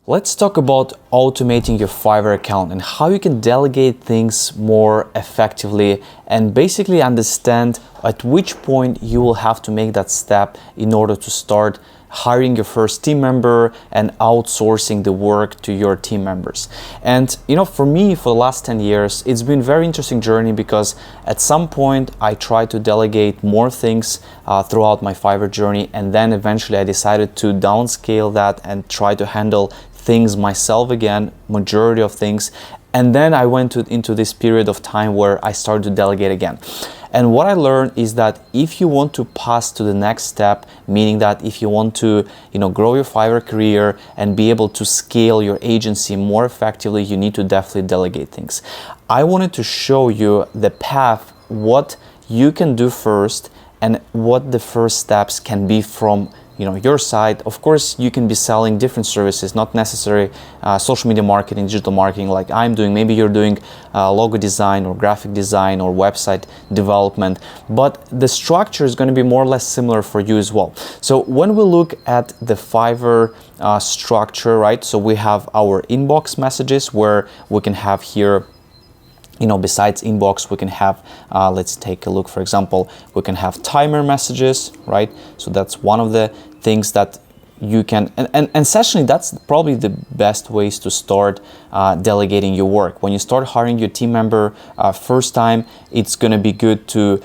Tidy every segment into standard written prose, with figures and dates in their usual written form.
Let's talk about automating your Fiverr account and how you can delegate things more effectively and basically understand at which point you will have to make that step in order to start hiring your first team member and outsourcing the work to your team members. And for me, for the last 10 years, it's been a very interesting journey because at some point I tried to delegate more things throughout my Fiverr journey, and then eventually I decided to downscale that and try to handle things myself again, majority of things. And then I went into this period of time where I started to delegate again. And what I learned is that if you want to pass to the next step, meaning that if you want to, grow your Fiverr career and be able to scale your agency more effectively, you need to definitely delegate things. I wanted to show you the path, what you can do first and what the first steps can be from your side. Of course, you can be selling different services, not necessarily social media marketing, digital marketing like I'm doing. Maybe you're doing logo design or graphic design or website development, but the structure is going to be more or less similar for you as well. So when we look at the Fiverr structure, right? So we have our inbox messages where we can have here, besides inbox, we can have, let's take a look, for example, we can have timer messages, right? So that's one of the things that you can, and essentially that's probably the best ways to start delegating your work. When you start hiring your team member first time, it's gonna be good to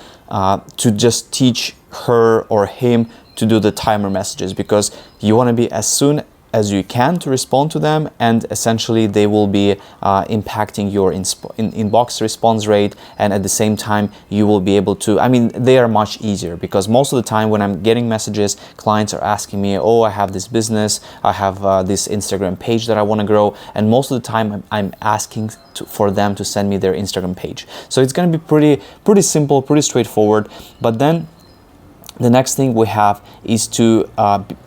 just teach her or him to do the timer messages, because you wanna be as soon as you can to respond to them, and essentially they will be impacting your inbox response rate, and at the same time you will be able to, they are much easier, because most of the time when I'm getting messages, clients are asking me, I have this business, I have this Instagram page that I want to grow, and most of the time I'm asking for them to send me their Instagram page. So it's going to be pretty simple, pretty straightforward. But then the next thing we have is to,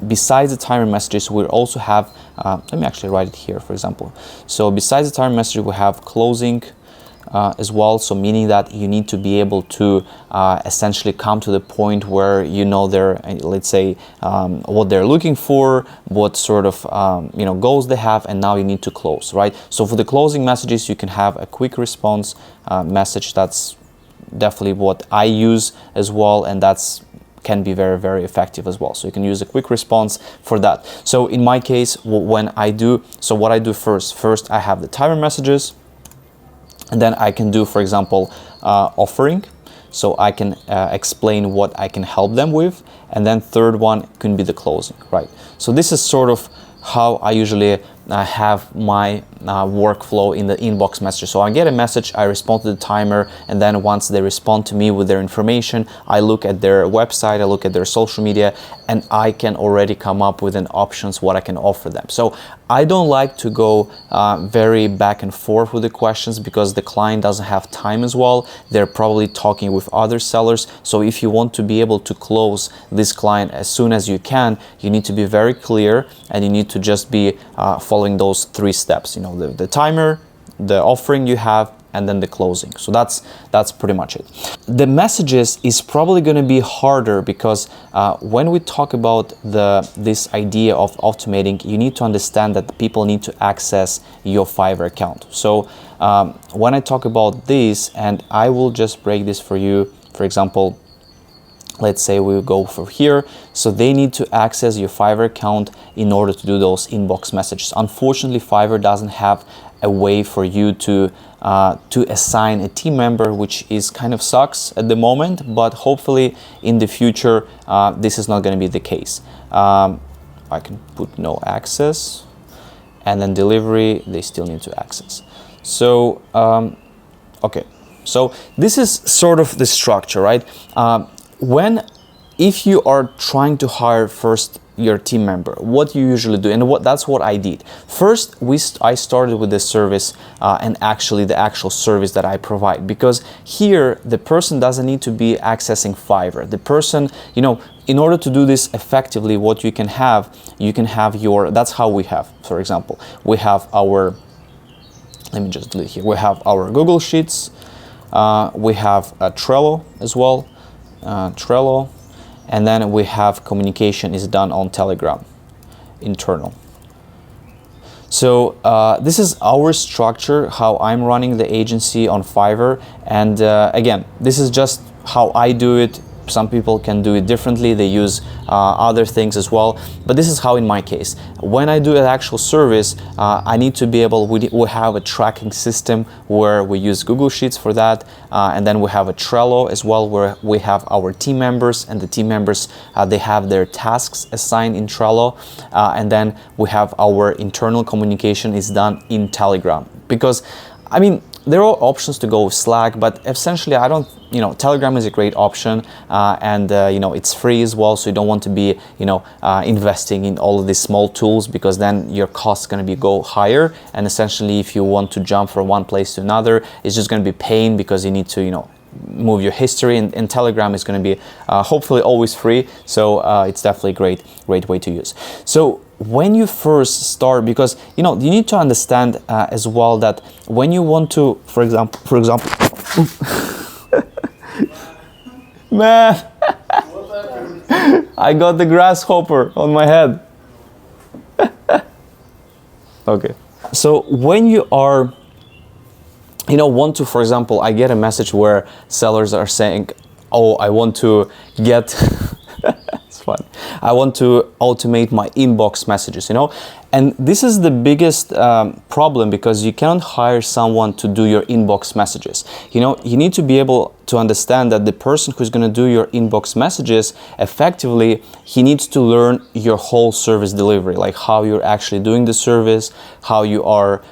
besides the timer messages, we also have, let me actually write it here, for example. So besides the timer message, we have closing as well. So meaning that you need to be able to essentially come to the point where their, let's say, what they're looking for, what sort of, goals they have, and now you need to close, right? So for the closing messages, you can have a quick response message. That's definitely what I use as well, and can be very, very effective as well. So you can use a quick response for that. So in my case, what I do first I have the timer messages, and then I can do, for example, offering. So I can explain what I can help them with, and then third one can be the closing, right? So this is sort of how I usually have my workflow in the inbox message. So I get a message, I respond to the timer, and then once they respond to me with their information, I look at their website, I look at their social media, and I can already come up with an options what I can offer them. So I don't like to go very back and forth with the questions, because the client doesn't have time as well. They're probably talking with other sellers. So if you want to be able to close this client as soon as you can, you need to be very clear, and you need to just be following those three steps, the timer, the offering you have, and then the closing. So that's pretty much it. The messages is probably going to be harder, because when we talk about this idea of automating, you need to understand that people need to access your Fiverr account. So when I talk about this, and I will just break this for you, for example, let's say we go for here. So they need to access your Fiverr account in order to do those inbox messages. Unfortunately, Fiverr doesn't have a way for you to assign a team member, which is kind of sucks at the moment, but hopefully in the future, this is not going to be the case. I can put no access, and then delivery, they still need to access. So, okay. So this is sort of the structure, right? If you are trying to hire first your team member, what you usually do, and that's what I did. First, I started with the service and actually the actual service that I provide, because here the person doesn't need to be accessing Fiverr. The person, in order to do this effectively, what you can have that's how we have, for example, we have our, let me just delete here, we have our Google Sheets, we have Trello as well, Trello, and then we have communication is done on Telegram, internal. So this is our structure, how I'm running the agency on Fiverr. And again, this is just how I do it. Some people can do it differently. They use other things as well. But this is how in my case. When I do an actual service, I need to be able, we have a tracking system where we use Google Sheets for that. And then we have a Trello as well, where we have our team members, and the team members, they have their tasks assigned in Trello. And then we have our internal communication is done in Telegram. Because, I mean, there are options to go with Slack, but essentially I don't, Telegram is a great option, and it's free as well, so you don't want to be, investing in all of these small tools, because then your cost is going to go higher, and essentially if you want to jump from one place to another, it's just going to be pain, because you need to, move your history, and Telegram is going to be hopefully always free, so it's definitely a great way to use. So when you first start, because you need to understand as well that when you want to, for example man, I got the grasshopper on my head. Okay, so when you are want to, for example, I get a message where sellers are saying, oh, I want to get it's fun, I want to automate my inbox messages, and this is the biggest problem, because you cannot hire someone to do your inbox messages. You need to be able to understand that the person who's going to do your inbox messages effectively, he needs to learn your whole service delivery, like how you're actually doing the service, how you are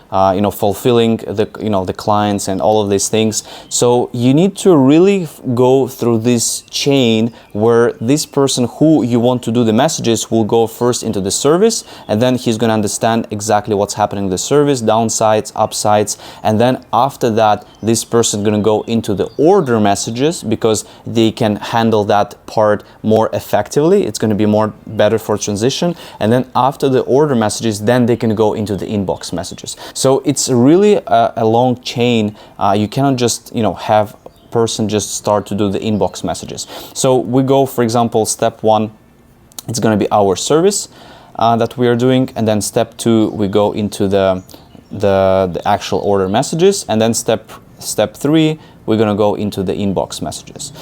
fulfilling the clients and all of these things. So you need to really go through this chain where this person who you want to do the messages will go first into the service, and then he's going to understand exactly what's happening in the service, downsides, upsides, and then after that this person is going to go into the order messages, because they can handle that part more effectively. It's going to be better for transition, and then after the order messages, then they can go into the inbox messages. So it's really a long chain. You cannot just have person just start to do the inbox messages. So we go, for example, step 1, it's going to be our service that we are doing, and then step 2, we go into the actual order messages, and then step 3, we're going to go into the inbox messages.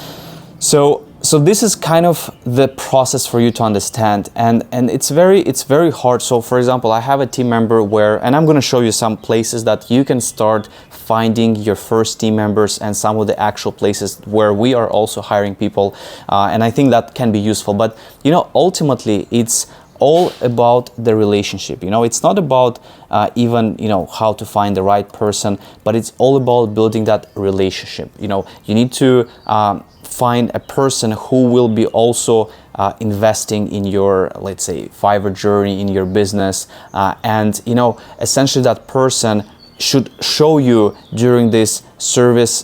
So this is kind of the process for you to understand, and it's very hard. So for example, I have a team member and I'm going to show you some places that you can start finding your first team members, and some of the actual places where we are also hiring people, and I think that can be useful. But ultimately it's all about the relationship. It's not about even how to find the right person, but it's all about building that relationship. You need to find a person who will be also investing in your, let's say, Fiverr journey, in your business, and essentially that person should show you during this service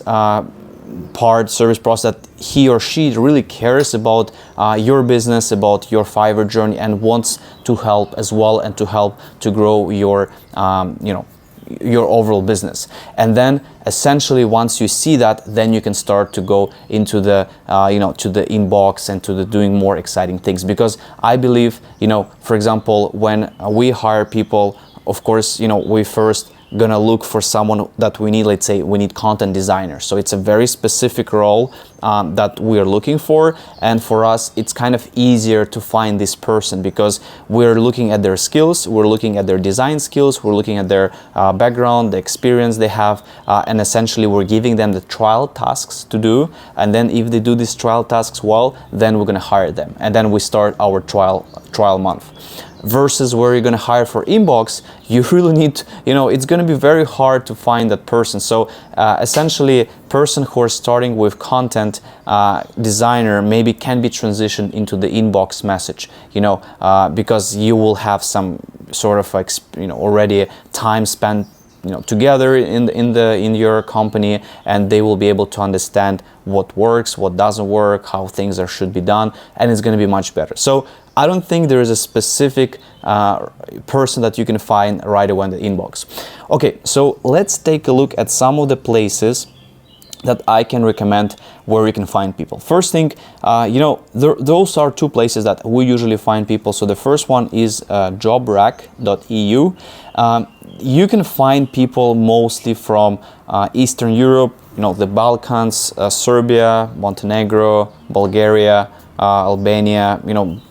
process that he or she really cares about your business, about your Fiverr journey, and wants to help as well, and to help to grow your your overall business. And then essentially once you see that, then you can start to go into the to the inbox and to the doing more exciting things. Because I believe, for example, when we hire people, of course, we first gonna look for someone that we need. Let's say we need content designers, so it's a very specific role that we are looking for, and for us it's kind of easier to find this person because we're looking at their skills, we're looking at their design skills, we're looking at their background, the experience they have, and essentially we're giving them the trial tasks to do, and then if they do these trial tasks well, then we're gonna hire them, and then we start our trial month. Versus where you're going to hire for inbox, you really need, it's going to be very hard to find that person. So essentially, person who are starting with content designer maybe can be transitioned into the inbox message, because you will have some sort of already time spent together in your company, and they will be able to understand what works, what doesn't work, how things should be done, and it's going to be much better. So I don't think there is a specific person that you can find right away in the inbox. Okay, so let's take a look at some of the places that I can recommend where you can find people. First thing, those are two places that we usually find people. So the first one is JobRack.eu. You can find people mostly from Eastern Europe, the Balkans, Serbia, Montenegro, Bulgaria, Albania,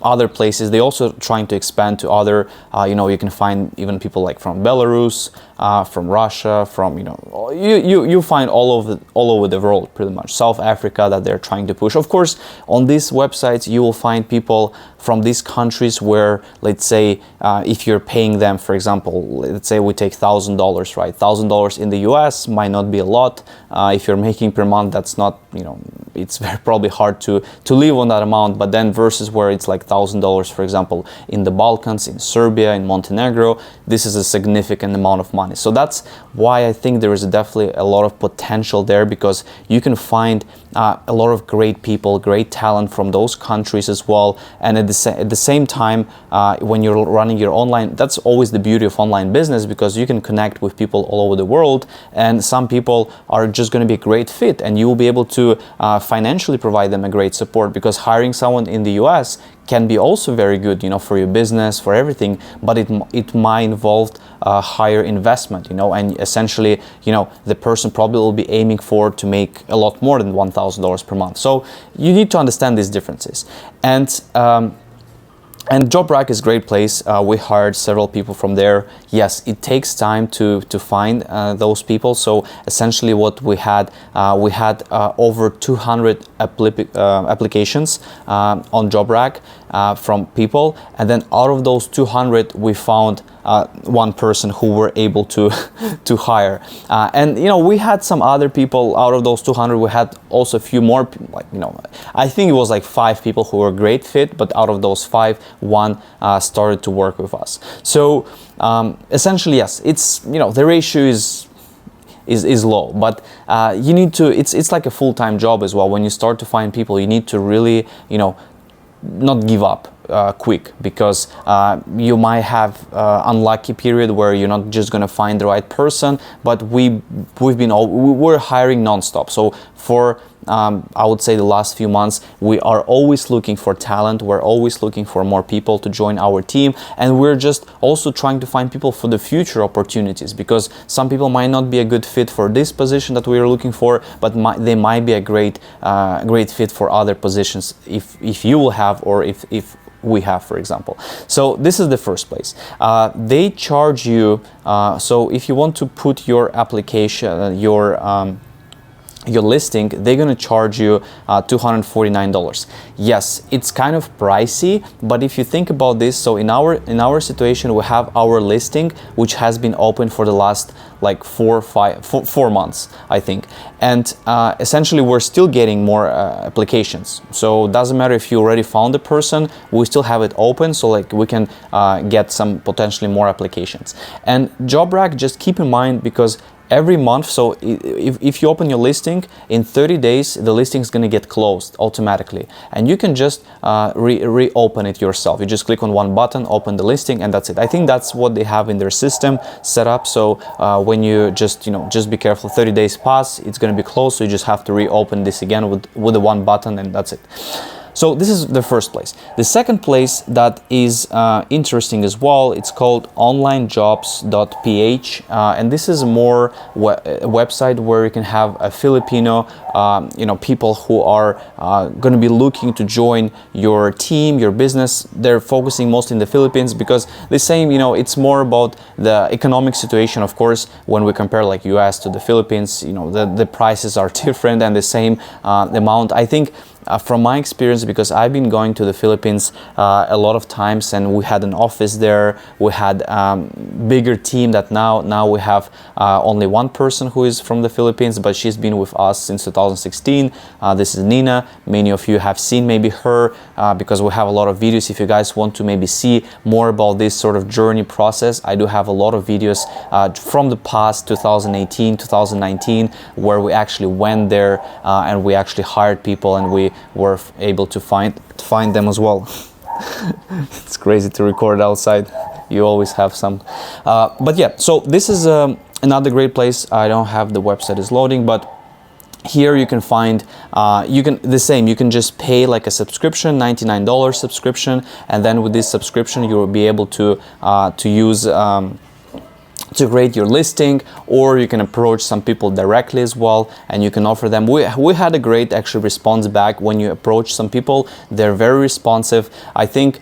other places. They also trying to expand to other, you can find even people like from Belarus, from Russia, from, you find all over the world pretty much. South Africa that they're trying to push. Of course, on these websites, you will find people from these countries where, let's say, if you're paying them, for example, let's say we take $1,000, right? $1,000 in the US might not be a lot. If you're making per month, that's not, it's very probably hard to live on that amount. But then versus where it's like $1,000, for example, in the Balkans, in Serbia, in Montenegro, this is a significant amount of money. So that's why I think there is definitely a lot of potential there, because you can find a lot of great people, great talent from those countries as well. And at the same time, when you're running your online, that's always the beauty of online business, because you can connect with people all over the world, and some people are just going to be a great fit, and you will be able to financially provide them a great support, because hiring someone in the US can be also very good, for your business, for everything, but it might involve higher investment, and essentially, the person probably will be aiming for to make a lot more than $1,000 per month. So you need to understand these differences. And JobRack is a great place. We hired several people from there. Yes, it takes time to find those people. So essentially what we had over 200 applications on JobRack from people. And then out of those 200, we found one person who were able to hire. And we had some other people out of those 200. We had also a few more, I think it was like 5 people who were a great fit, but out of those 5, one started to work with us. So essentially, yes, it's the ratio is low, but you need to. It's like a full-time job as well. When you start to find people, you need to really not give up quick, because you might have unlucky period where you're not just gonna find the right person. But we're hiring nonstop. So for I would say the last few months, we are always looking for talent. We're always looking for more people to join our team, and we're just also trying to find people for the future opportunities, because some people might not be a good fit for this position that we are looking for, but they might be a great fit for other positions if you will have, or if we have, for example. So this is the first place. They charge you, so if you want to put your application, your listing, they're going to charge you $249. Yes, it's kind of pricey, but if you think about this, so in our situation, we have our listing, which has been open for the last like 4 months, I think, and essentially we're still getting more applications. So it doesn't matter if you already found a person, we still have it open, so like we can get some potentially more applications. And JobRack, just keep in mind, because every month, so if you open your listing, in 30 days the listing is going to get closed automatically, and you can just reopen it yourself. You just click on one button, open the listing, and that's it. I think that's what they have in their system set up. So when you just be careful, 30 days pass, it's going to be closed, so you just have to reopen this again with the one button, and that's it. So this is the first place. The second place that is interesting as well, it's called onlinejobs.ph, and this is more a website where you can have a Filipino, people who are going to be looking to join your team, your business. They're focusing mostly in the Philippines, because the same, it's more about the economic situation. Of course, when we compare like US to the Philippines, the prices are different, and the same amount. I think from my experience, because I've been going to the Philippines a lot of times, and we had an office there, we had bigger team that now we have only one person who is from the Philippines, but she's been with us since 2016. This is Nina. Many of you have seen maybe her because we have a lot of videos. If you guys want to maybe see more about this sort of journey process, I do have a lot of videos from the past, 2018, 2019, where we actually went there and we actually hired people, and we were able to find them as well. It's crazy to record outside. You always have some. But yeah, so this is another great place. I don't have the website is loading, but here you can find you can just pay like a subscription, $99 subscription, and then with this subscription you will be able to use to create your listing, or you can approach some people directly as well, and you can offer them. We had a great actually response back when you approach some people. They're very responsive. I think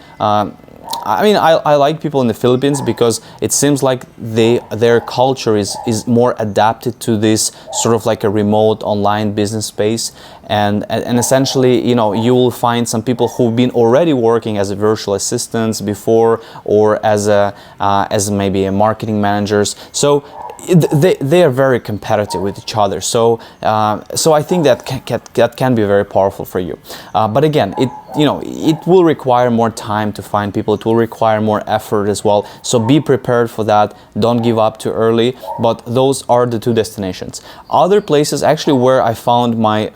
I like people in the Philippines because it seems like their culture is more adapted to this sort of like a remote online business space, and essentially, you know, you will find some people who've been already working as a virtual assistants before, or as maybe a marketing managers. So they are very competitive with each other. So I think that can be very powerful for you. But again, it will require more time to find people. It will require more effort as well. So be prepared for that. Don't give up too early. But those are the two destinations. Other places actually where I found my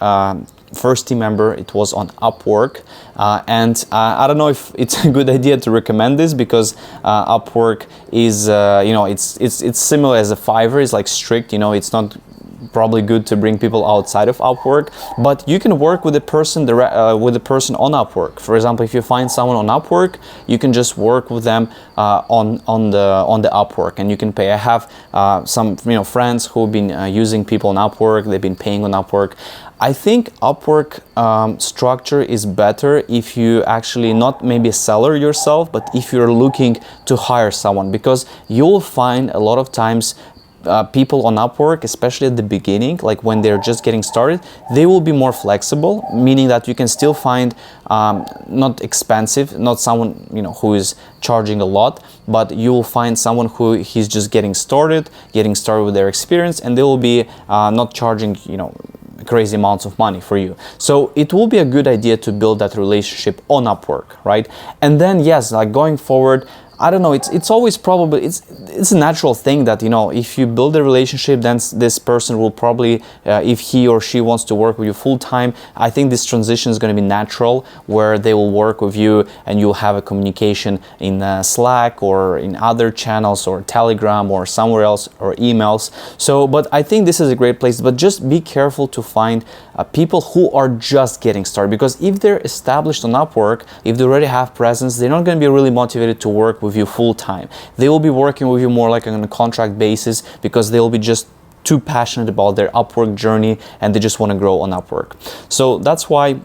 first team member, it was on Upwork, and I don't know if it's a good idea to recommend this, because Upwork is it's similar as a Fiverr. It's like strict, it's not probably good to bring people outside of Upwork, but you can work with a person on Upwork. For example, if you find someone on Upwork, you can just work with them on the Upwork, and you can pay. I have some friends who've been using people on Upwork. They've been paying on Upwork. I think Upwork structure is better if you actually not maybe a seller yourself, but if you're looking to hire someone, because you'll find a lot of times people on Upwork, especially at the beginning, like when they're just getting started, they will be more flexible, meaning that you can still find not expensive, not someone who is charging a lot, but you will find someone who he's just getting started with their experience, and they will be not charging crazy amounts of money for you. So it will be a good idea to build that relationship on Upwork, right? And then yes, like going forward, I don't know, it's always probably, it's a natural thing that, if you build a relationship, then this person will probably, if he or she wants to work with you full time, I think this transition is going to be natural, where they will work with you and you'll have a communication in Slack or in other channels or Telegram or somewhere else, or emails. So, but I think this is a great place, but just be careful to find people who are just getting started, because if they're established on Upwork, if they already have presence, they're not going to be really motivated to work with you full time. They will be working with you more like on a contract basis, because they will be just too passionate about their Upwork journey and they just want to grow on Upwork. So that's why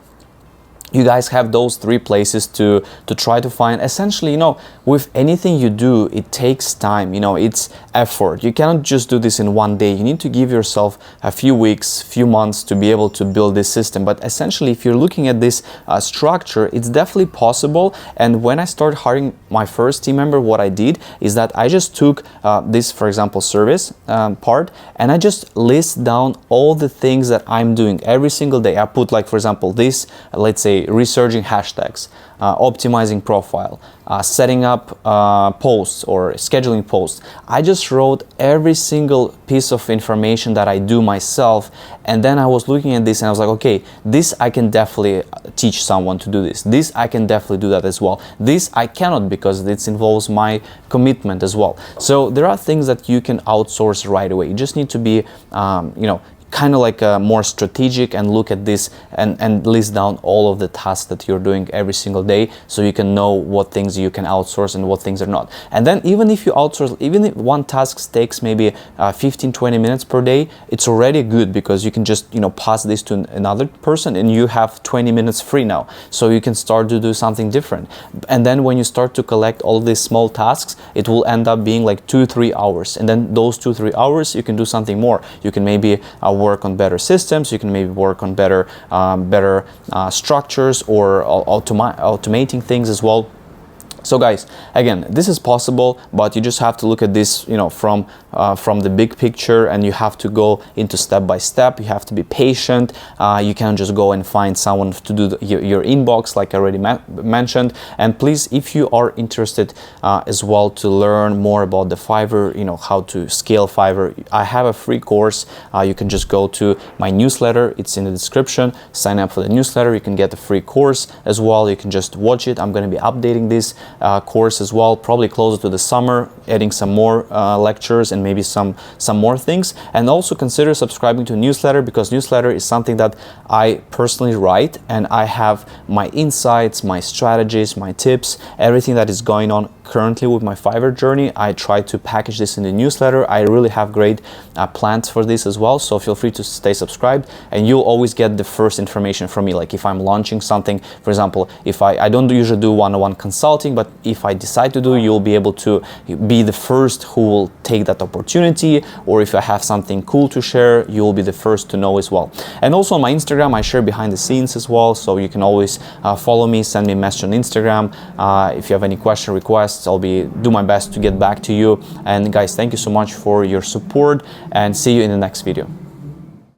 you guys have those three places to try to find. Essentially, with anything you do, it takes time, it's effort. You cannot just do this in one day. You need to give yourself a few weeks, few months to be able to build this system. But essentially, if you're looking at this structure, it's definitely possible. And when I started hiring my first team member, what I did is that I just took this, for example, service part, and I just list down all the things that I'm doing every single day. I put, like, for example, this, let's say, researching hashtags, optimizing profile, setting up posts or scheduling posts. I just wrote every single piece of information that I do myself, and then I was looking at this and I was like, okay, this I can definitely teach someone to do this. This I can definitely do that as well. This I cannot, because it involves my commitment as well. So there are things that you can outsource right away. You just need to be, kind of like more strategic and look at this and list down all of the tasks that you're doing every single day, so you can know what things you can outsource and what things are not. And then even if you outsource, even if one task takes maybe 15-20 minutes per day, it's already good, because you can just pass this to another person and you have 20 minutes free now, so you can start to do something different. And then when you start to collect all these small tasks, it will end up being like 2-3 hours, and then those 2-3 hours you can do something more. You can maybe work on better systems, you can maybe work on better structures, or automating things as well. So guys, again, this is possible, but you just have to look at this, from the big picture, and you have to go into step by step. You have to be patient. You can't just go and find someone to do your inbox, like I already mentioned. And please, if you are interested as well to learn more about the Fiverr, how to scale Fiverr, I have a free course. You can just go to my newsletter. It's in the description. Sign up for the newsletter. You can get a free course as well. You can just watch it. I'm going to be updating this course as well, probably closer to the summer, adding some more lectures and maybe some more things. And also consider subscribing to a newsletter, because newsletter is something that I personally write, and I have my insights, my strategies, my tips, everything that is going on currently with my Fiverr journey. I try to package this in the newsletter. I really have great plans for this as well, so feel free to stay subscribed, and you'll always get the first information from me. Like if I'm launching something, for example, if I don't usually do one-on-one consulting, but if I decide to do, you'll be able to be the first who will take that opportunity, or if I have something cool to share, you will be the first to know as well. And also on my Instagram, I share behind the scenes as well, so you can always follow me, send me a message on Instagram. If you have any question, requests, I'll do my best to get back to you. And guys, thank you so much for your support, and see you in the next video.